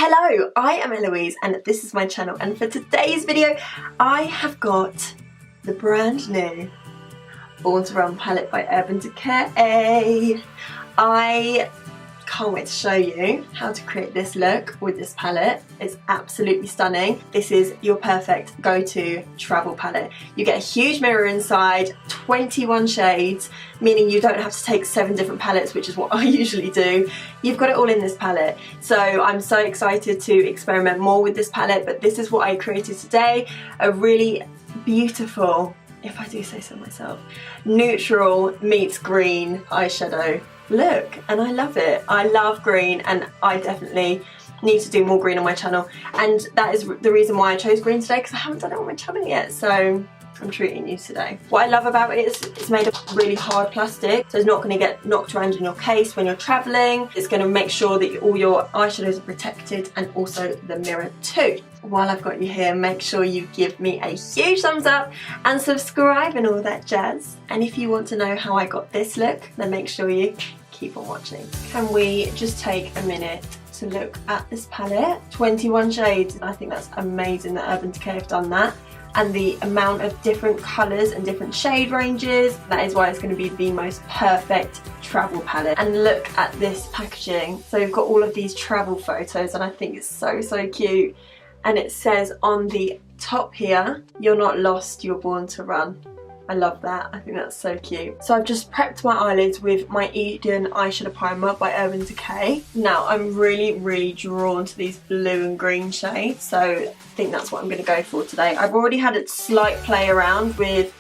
Hello, I am Eloise and this is my channel, and for today's video I have got the brand new Born to Run palette by Urban Decay. I can't wait to show you how to create this look with this palette. It's absolutely stunning. This is your perfect go-to travel palette. You get a huge mirror inside, 21 shades, meaning you don't have to take 7 different palettes, which is what I usually do. You've got it all in this palette. So I'm so excited to experiment more with this palette, but this is what I created today. A really beautiful, if I do say so myself, neutral meets green eyeshadow look, and I love it. I love green and I definitely need to do more green on my channel, and that is the reason why I chose green today, because I haven't done it on my channel yet, so I'm treating you today. What I love about it is it's made of really hard plastic, so it's not going to get knocked around in your case when you're travelling. It's going to make sure that all your eyeshadows are protected, and also the mirror too. While I've got you here, make sure you give me a huge thumbs up and subscribe and all that jazz. And if you want to know how I got this look, then make sure you keep on watching. Can we just take a minute to look at this palette? 21 shades. I think that's amazing that Urban Decay have done that. And the amount of different colours and different shade ranges, that is why it's going to be the most perfect travel palette. And look at this packaging. So we've got all of these travel photos and I think it's so cute. And it says on the top here, "You're not lost, you're born to run." I love that. I think that's so cute. So I've just prepped my eyelids with my Eden eyeshadow primer by Urban Decay. Now I'm really drawn to these blue and green shades, so I think that's what I'm going to go for today. I've already had a slight play around with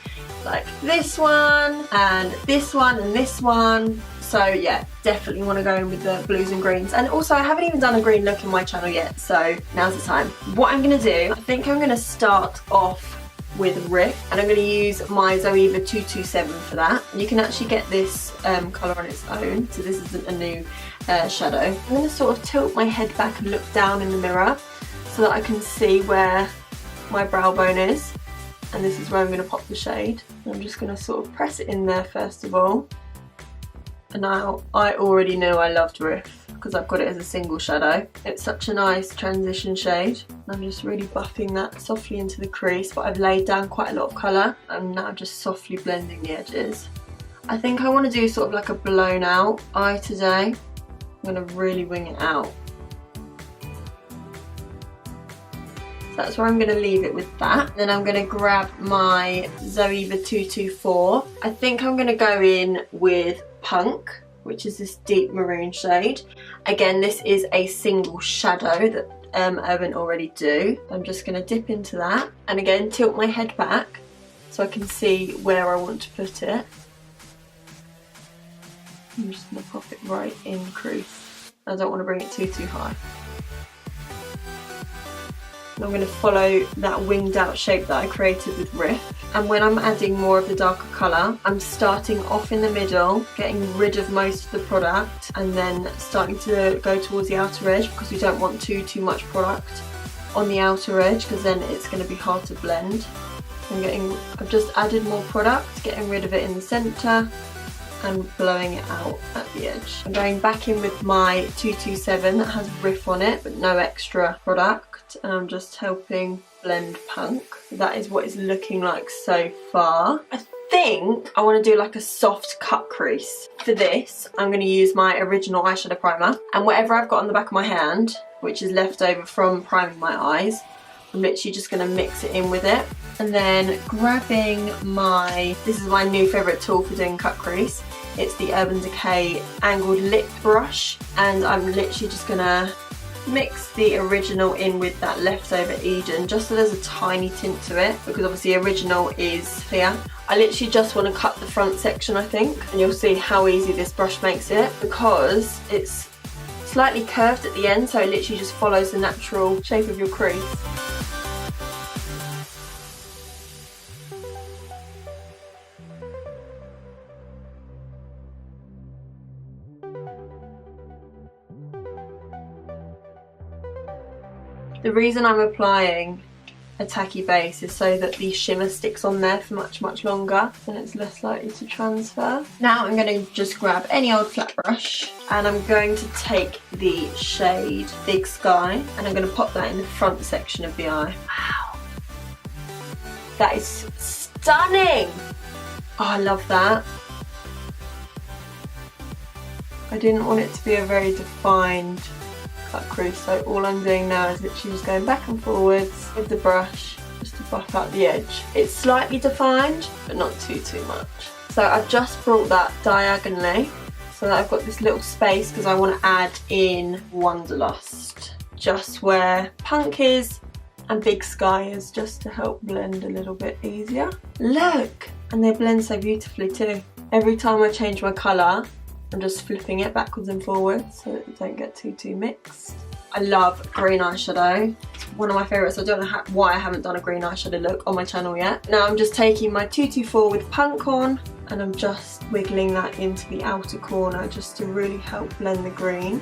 like this one and this one and this one. So yeah, definitely want to go in with the blues and greens. And also I haven't even done a green look in my channel yet, so now's the time. What I'm going to do, I think I'm going to start off with Riff, and I'm going to use my Zoeva 227 for that. You can actually get this colour on its own, so this isn't a new shadow. I'm going to sort of tilt my head back and look down in the mirror so that I can see where my brow bone is, and this is where I'm going to pop the shade. I'm just going to sort of press it in there first of all. And now I already knew I loved Riff because I've got it as a single shadow. It's such a nice transition shade. I'm just really buffing that softly into the crease, but I've laid down quite a lot of colour. I'm now just softly blending the edges. I think I want to do sort of like a blown out eye today. I'm going to really wing it out. So that's where I'm going to leave it with that. Then I'm going to grab my Zoeva 224. I think I'm going to go in with Punk, which is this deep maroon shade. Again, this is a single shadow that Urban already do. I'm just going to dip into that and again tilt my head back so I can see where I want to put it. I'm just going to pop it right in crease. I don't want to bring it too high. And I'm going to follow that winged out shape that I created with Riff. And when I'm adding more of the darker colour, I'm starting off in the middle, getting rid of most of the product, and then starting to go towards the outer edge, because we don't want too much product on the outer edge, because then it's going to be hard to blend. I've just added more product, getting rid of it in the centre and blowing it out at the edge. I'm going back in with my 227 that has Riff on it but no extra product, and I'm just helping blend Punk. That is what it's looking like so far. I think I want to do like a soft cut crease. For this I'm going to use my original eyeshadow primer, and whatever I've got on the back of my hand, which is left over from priming my eyes, I'm literally just going to mix it in with it. And then grabbing this is my new favourite tool for doing cut crease. It's the Urban Decay angled lip brush, and I'm literally just going to mix the original in with that leftover Eden, just so there's a tiny tint to it, because obviously original is clear. I literally just want to cut the front section, I think, and you'll see how easy this brush makes it, because it's slightly curved at the end, so it literally just follows the natural shape of your crease. The reason I'm applying a tacky base is so that the shimmer sticks on there for much longer and it's less likely to transfer. Now I'm going to just grab any old flat brush and I'm going to take the shade Big Sky and I'm going to pop that in the front section of the eye. Wow, that is stunning! Oh, I love that. I didn't want it to be a very defined cut crease, so all I'm doing now is literally just going back and forwards with the brush just to buff out the edge. It's slightly defined, but not too much. So I've just brought that diagonally so that I've got this little space because I want to add in Wanderlust just where Punk is and Big Sky is, just to help blend a little bit easier. Look! And they blend so beautifully too. Every time I change my colour, I'm just flipping it backwards and forwards so that it don't get too mixed. I love green eyeshadow. It's one of my favourites. I don't know why I haven't done a green eyeshadow look on my channel yet. Now I'm just taking my 224 with Punk on and I'm just wiggling that into the outer corner just to really help blend the green.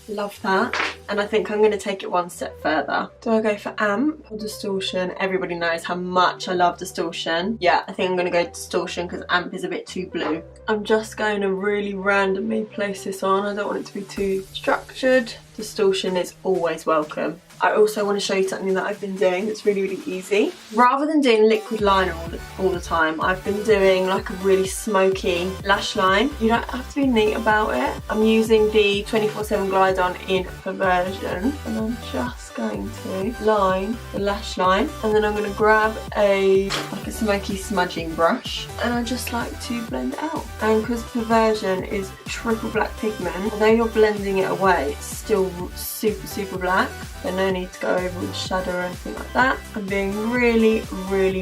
Love that. And I think I'm going to take it one step further. Do I go for Amp or Distortion? Everybody knows how much I love Distortion. Yeah, I think I'm going to go Distortion because Amp is a bit too blue. I'm just going to really randomly place this on. I don't want it to be too structured. Distortion is always welcome. I also want to show you something that I've been doing that's really easy. Rather than doing liquid liner all the time, I've been doing like a really smoky lash line. You don't have to be neat about it. I'm using the 24/7 Glide On in Perversion and I'm just going to line the lash line and then I'm going to grab a smoky smudging brush and I just like to blend it out. And because Perversion is triple black pigment, although you're blending it away, it's still super black. So no need to go over with shadow or anything like that. I'm being really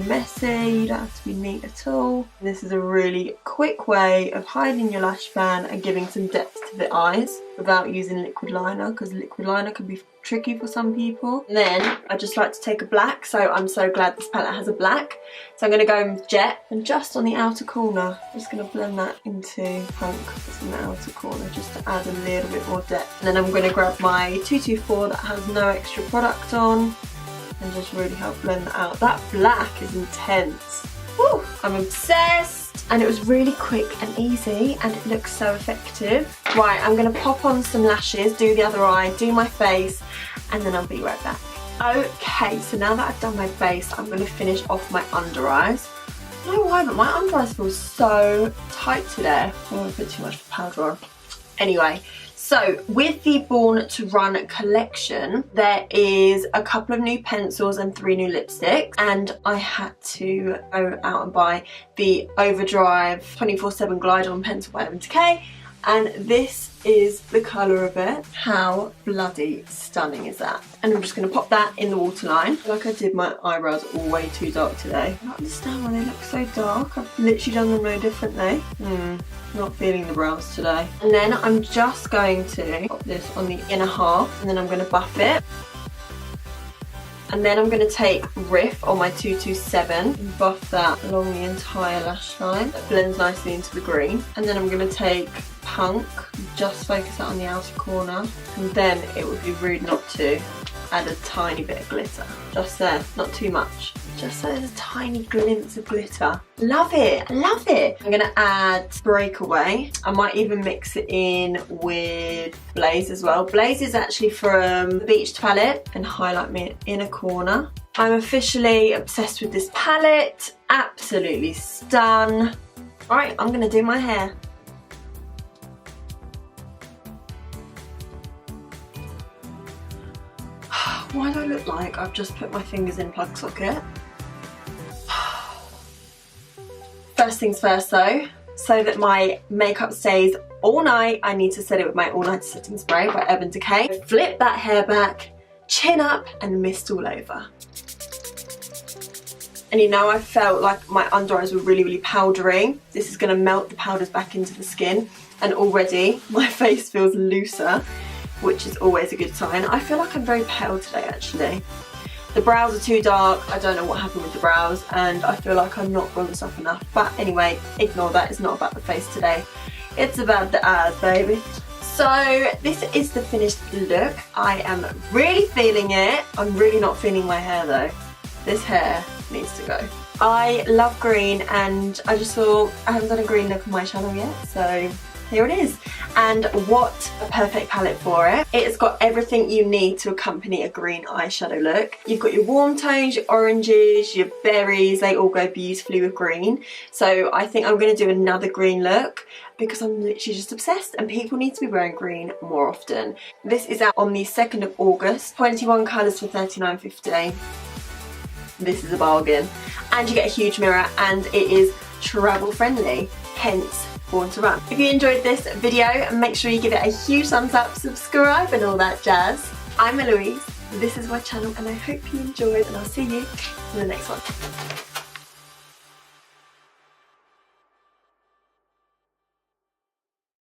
messy. You don't have to be neat at all. This is a really quick way of hiding your lash fan and giving some depth to the eyes without using liquid liner, because liquid liner can be tricky for some people. And then I just like to take a black, so I'm so glad this palette has a black. So I'm going to go in with Jet and just on the outer corner, I'm just going to blend that into Punk that's in the outer corner just to add a little bit more depth. And then I'm going to grab my 224 that has no extra product on and just really help blend that out. That black is intense. Woo, I'm obsessed. And it was really quick and easy and it looks so effective. Right, I'm going to pop on some lashes, do the other eye, do my face, and then I'll be right back. Okay, so now that I've done my base, I'm going to finish off my under eyes. I don't know why, but my under eyes feel so tight today. I want to put too much powder on. Anyway, so with the Born to Run collection, there is a couple of new pencils and 3 new lipsticks, and I had to go out and buy the Overdrive 24/7 Glide On pencil by Decay, and this is the colour of it. How bloody stunning is that? And I'm just going to pop that in the waterline. Like I did my eyebrows all way too dark today. I don't understand why they look so dark. I've literally done them no differently. Not feeling the brows today. And then I'm just going to pop this on the inner half and then I'm going to buff it. And then I'm going to take Riff on my 227 and buff that along the entire lash line. That blends nicely into the green. And then I'm going to take Punk, just focus that on the outer corner. And then it would be rude not to add a tiny bit of glitter. Just there, not too much. Just so there's a tiny glimpse of glitter. Love it, love it. I'm gonna add Breakaway. I might even mix it in with Blaze as well. Blaze is actually from the Beached palette and highlight my inner corner. I'm officially obsessed with this palette. Absolutely stun. Right, I'm gonna do my hair. Why do I look like I've just put my fingers in a plug socket? First things first though, so that my makeup stays all night, I need to set it with my All Night Setting Spray by Urban Decay. Flip that hair back, chin up and mist all over. And you know, I felt like my under eyes were really powdery. This is going to melt the powders back into the skin, and already my face feels looser, which is always a good sign. I feel like I'm very pale today actually. The brows are too dark, I don't know what happened with the brows, and I feel like I'm not bronzed up enough. But anyway, ignore that, it's not about the face today. It's about the eyes, baby. So this is the finished look. I am really feeling it. I'm really not feeling my hair though. This hair needs to go. I love green and I just thought I haven't done a green look on my channel yet, so here it is. And what a perfect palette for it. It's got everything you need to accompany a green eyeshadow look. You've got your warm tones, your oranges, your berries, they all go beautifully with green. So I think I'm going to do another green look because I'm literally just obsessed and people need to be wearing green more often. This is out on the 2nd of August, 21 colours for £39.50. This is a bargain. And you get a huge mirror and it is travel friendly, hence Born to Run. If you enjoyed this video, make sure you give it a huge thumbs up, subscribe and all that jazz. I'm Eloise, this is my channel and I hope you enjoyed and I'll see you in the next one.